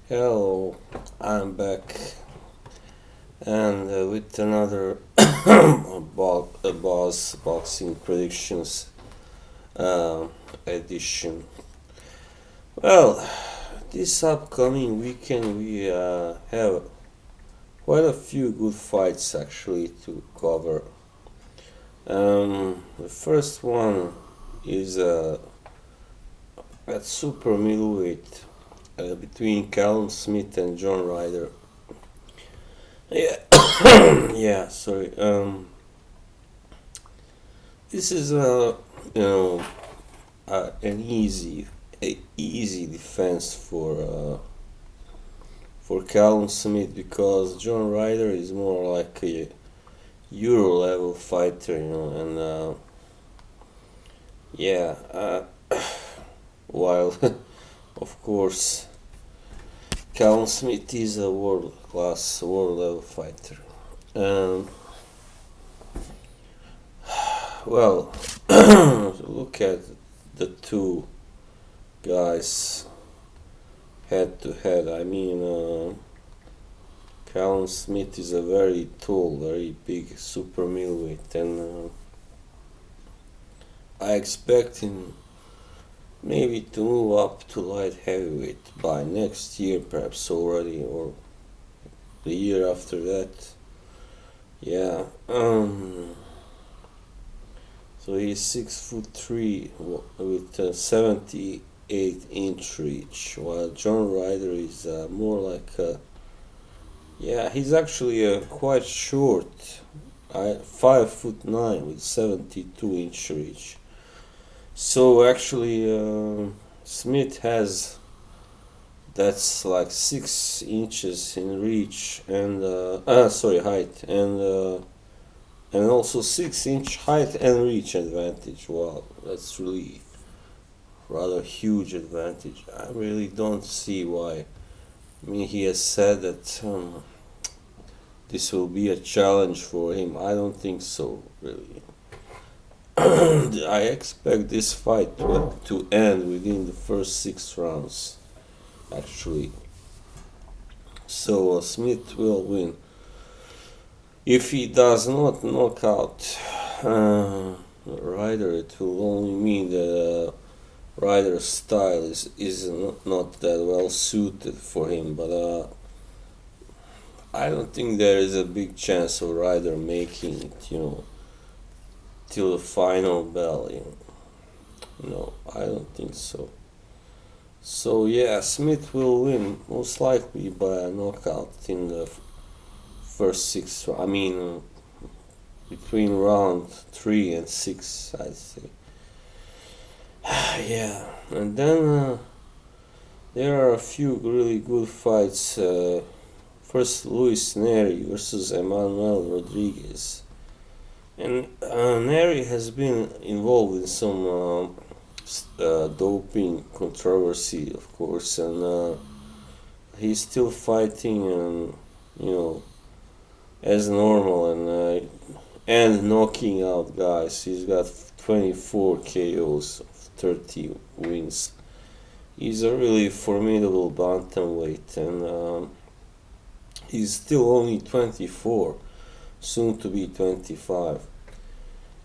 Hello, I'm back and with another boss boxing predictions uh, edition. Well, this upcoming weekend we have quite a few good fights actually to cover. The first one is at super middleweight between Callum Smith and John Ryder. Yeah, yeah. Sorry. This is you know an easy defense for Callum Smith because John Ryder is more like a Euro level fighter, and yeah. While of course Callum Smith is a world class, world level fighter. Um, well, look at the two guys head to head. I mean, Callum Smith is a very tall, very big super middleweight, and I expect him maybe to move up to light heavyweight by next year, perhaps already, or the year after that. Yeah. So he's 6'3" with 78-inch reach, while John Ryder is more like yeah, he's actually quite short, 5'9" with 72-inch reach. So actually, Smith has that's like 6 inches in reach and sorry, height and also 6-inch height and reach advantage. Wow, that's really rather huge advantage. I really don't see why. I mean, he has said that this will be a challenge for him. I don't think so, really. I expect this fight to end within the first 6 rounds, actually. So Smith will win. If he does not knock out Ryder, it will only mean that Ryder's style is not that well suited for him. But I don't think there is a big chance of Ryder making it, till the final bell. No, I don't think so. So yeah, Smith will win most likely by a knockout in the first six. I mean, between round 3 and 6, I'd say. Yeah, and then there are a few really good fights. First, Luis Neri versus Emmanuel Rodriguez. And Neri has been involved in some doping controversy, of course, and he's still fighting and you know as normal and knocking out guys. He's got 24 KOs, 30 wins. He's a really formidable bantamweight, and he's still only 24, soon to be 25.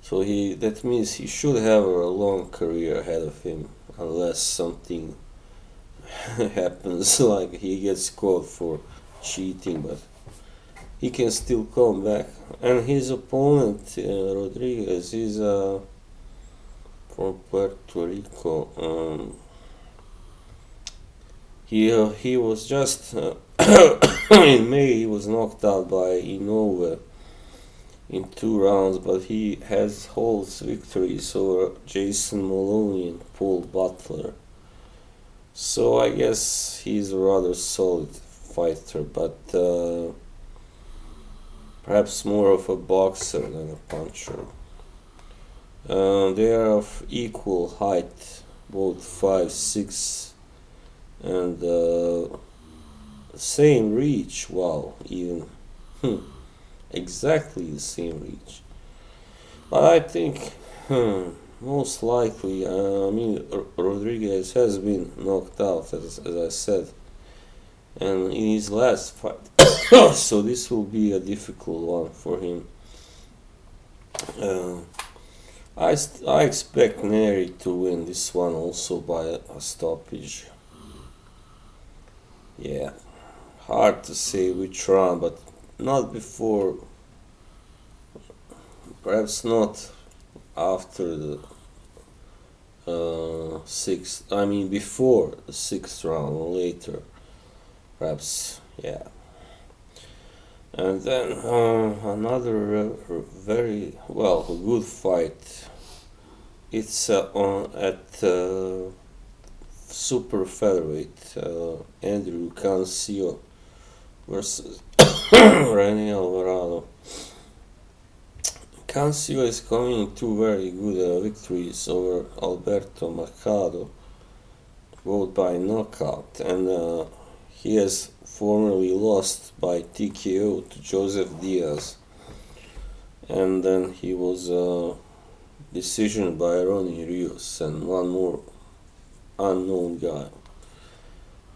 So that means he should have a long career ahead of him, unless something happens, like he gets caught for cheating, but he can still come back. And his opponent, Rodriguez, is from Puerto Rico. He was just in May. He was knocked out by Inoue in 2 rounds, but he holds victories over Jason Maloney and Paul Butler. So I guess he's a rather solid fighter, but perhaps more of a boxer than a puncher. They are of equal height, both 5'6", and same reach. Wow, even exactly the same reach. But I think most likely, I mean, Rodriguez has been knocked out, as I said, and in his last fight. So this will be a difficult one for him. Uh, I expect Neri to win this one also by a stoppage. Yeah, hard to say which round, but not before, perhaps not after the sixth. I mean, before the sixth round or later, perhaps. Yeah, and then another very well good fight. It's on at super featherweight. Andrew Cancio versus Rene Alvarado. Cancio is coming two very good victories over Alberto Mercado, both by knockout, and he has formerly lost by TKO to Joseph Diaz, and then he was decision by Ronnie Rios and one more unknown guy.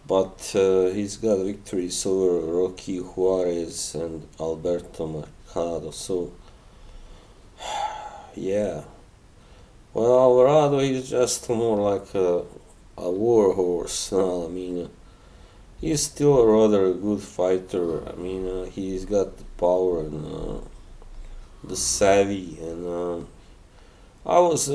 But he's got victories over Rocky Juarez and Alberto Mercado, so yeah. Well, Alvarado is just more like a war horse now. I mean, he's still a rather good fighter. I mean, he's got the power and the savvy, and I was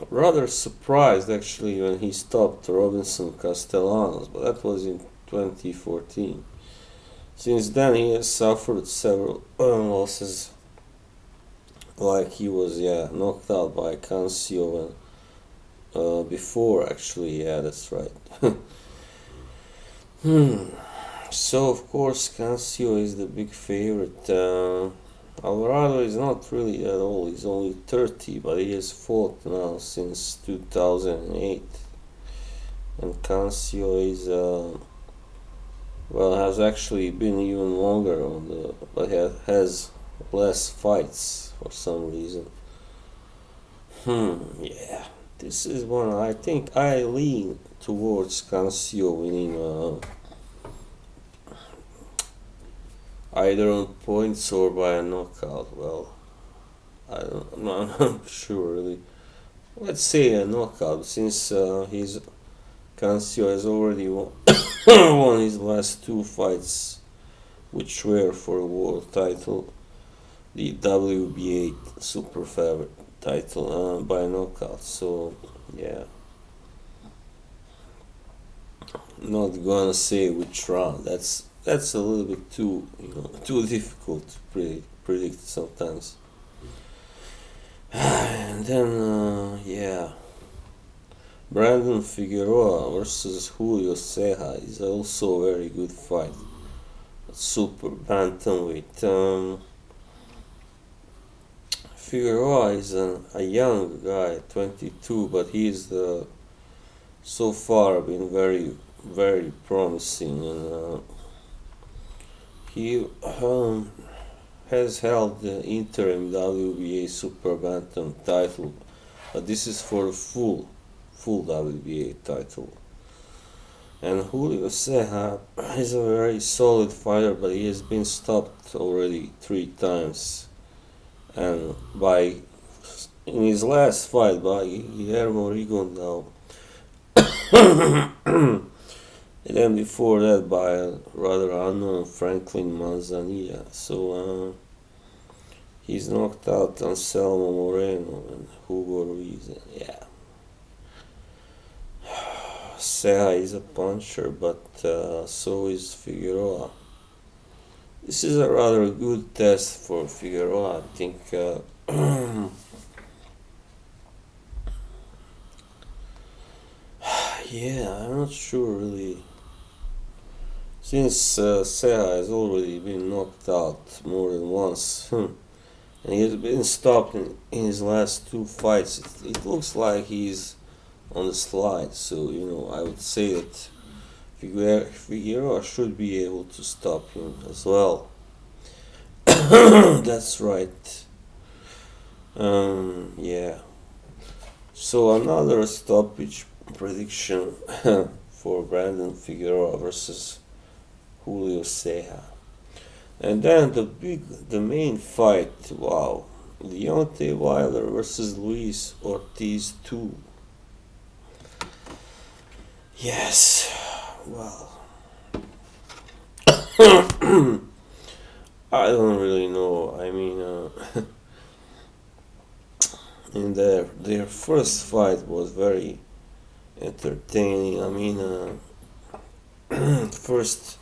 rather surprised actually when he stopped Robinson Castellanos, but that was in 2014. Since then, he has suffered several losses. Like he was, knocked out by Cancio before, actually, yeah, that's right. So, of course, Cancio is the big favorite. Alvarado is not really at all, he's only 30, but he has fought now since 2008. And Cancio is, has actually been even longer but has less fights for some reason. Yeah, this is one I think I lean towards Cancio winning either on points or by a knockout. Well, I'm not sure really. Let's say a knockout, since Cancio has already won his last two fights, which were for a world title, the WBA super favorite title by knockout. So yeah, not gonna say which round. That's a little bit too difficult to predict sometimes. And then Brandon Figueroa versus Julio Ceja is also a very good fight. Super bantamweight. Figueroa is a young guy, 22, but he's so far been very, very promising, and he has held the interim WBA Super Bantam title, but this is for the full WBA title. And Julio Ceja is a very solid fighter, but he has been stopped already 3 times. And in his last fight by Guillermo Rigondeaux, and then before that by a rather unknown Franklin Manzanilla. So he's knocked out Anselmo Moreno and Hugo Ruiz. Yeah, Ceja is a puncher, but so is Figueroa. This is a rather good test for Figueroa, I think. Yeah, I'm not sure really. Since Ceja has already been knocked out more than once, and he has been stopped in his last 2 fights, it looks like he's on the slide. So, I would say that Figueroa should be able to stop him as well. That's right. Yeah. So another stoppage prediction for Brandon Figueroa versus Julio Ceja. And then the main fight, wow, Deontay Wilder versus Luis Ortiz 2. Yes, well, I don't really know. I mean, in their first fight was very entertaining. I mean, first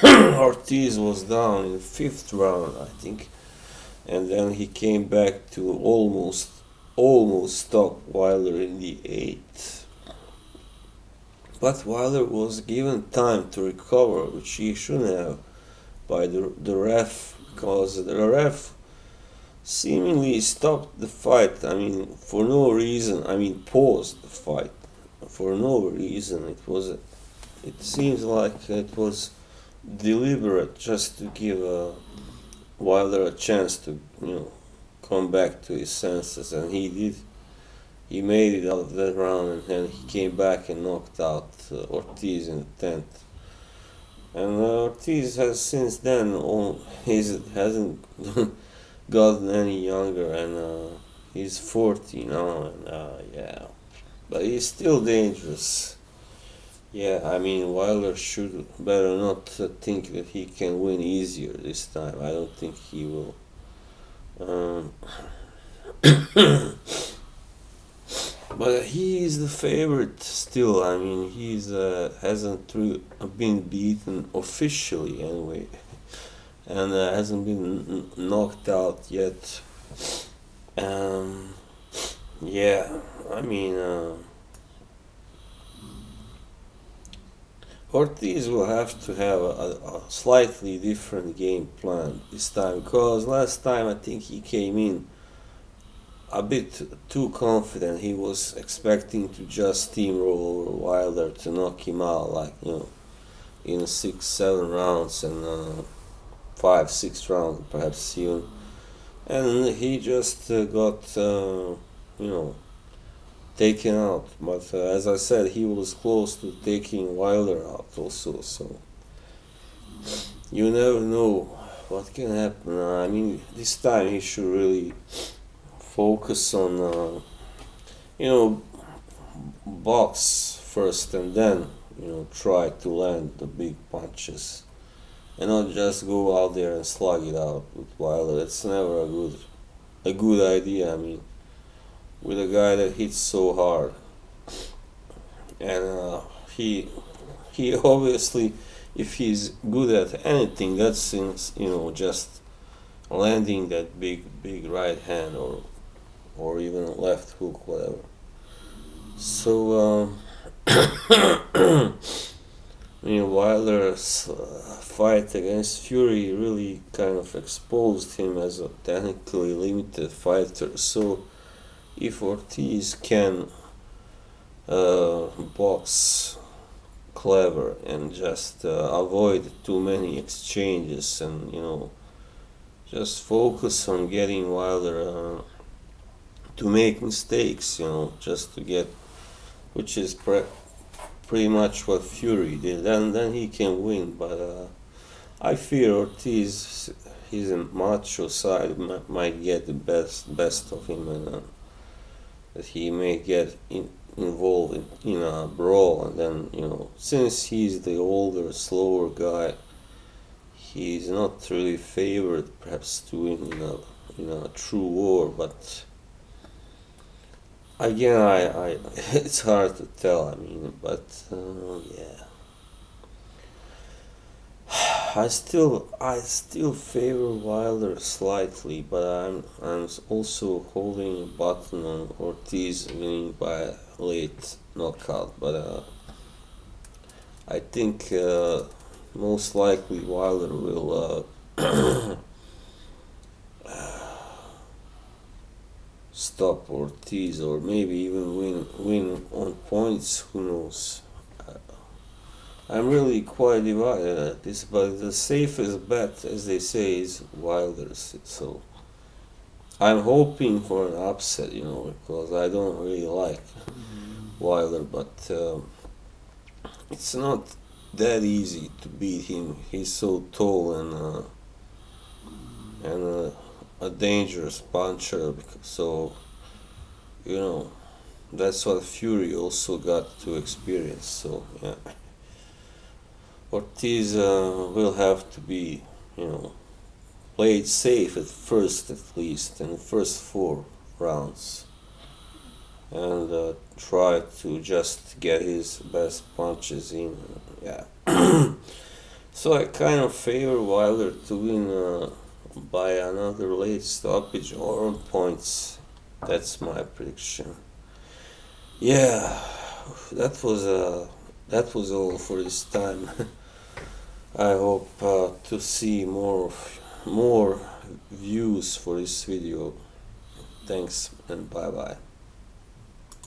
Ortiz was down in the fifth round, I think, and then he came back to almost stop Wilder in the eighth. But Wilder was given time to recover, which he shouldn't have, by the ref, because the ref seemingly stopped the fight. I mean, for no reason. I mean, paused the fight for no reason. It seems like it was deliberate, just to give Wilder a chance to, come back to his senses, and he did. He made it out of that round, and then he came back and knocked out Ortiz in the 10th. And Ortiz has since then hasn't gotten any younger, and he's 40 now, and yeah, but he's still dangerous. Yeah, I mean, Wilder should better not think that he can win easier this time. I don't think he will. Um, but he is the favorite still. I mean, he's hasn't been beaten officially anyway, and hasn't been knocked out yet. Um, yeah, I mean, Ortiz will have to have a slightly different game plan this time, because last time I think he came in a bit too confident. He was expecting to just steamroll over Wilder to knock him out, like, in 6, 7 rounds, and 5, 6 rounds perhaps even. And he just got, taken out. But as I said, he was close to taking Wilder out also. So you never know what can happen. I mean, this time he should really focus on, box first, and then try to land the big punches, and not just go out there and slug it out with Wilder. It's never a good idea. I mean, with a guy that hits so hard, and he obviously, if he's good at anything, that's just landing that big right hand, or even left hook, whatever. So Wilder's fight against Fury really kind of exposed him as a technically limited fighter. So if Ortiz can box clever and just avoid too many exchanges, and just focus on getting Wilder to make mistakes, just to get, which is pretty much what Fury did, and then he can win. But I fear Ortiz, his macho side might get the best of him, and that he may get involved in a brawl, and then since he's the older, slower guy, he's not really favored perhaps to win in a true war. But again, I it's hard to tell. I mean, but yeah, I still favor Wilder slightly, but I'm also holding a button on Ortiz winning by late knockout. But I think most likely Wilder will stop Ortiz, or maybe even win on points. Who knows? I'm really quite divided at this, but the safest bet, as they say, is Wilder's. So I'm hoping for an upset, because I don't really like Wilder, but it's not that easy to beat him. He's so tall and a dangerous puncher. So you know that's what Fury also got to experience. So yeah, Ortiz will have to be, you know, played safe at first, at least in the first 4 rounds, and try to just get his best punches in. Yeah. So I kind of favor Wilder to win by another late stoppage or on points. That's my prediction. Yeah, that was all for this time. I hope to see more views for this video. Thanks and bye bye.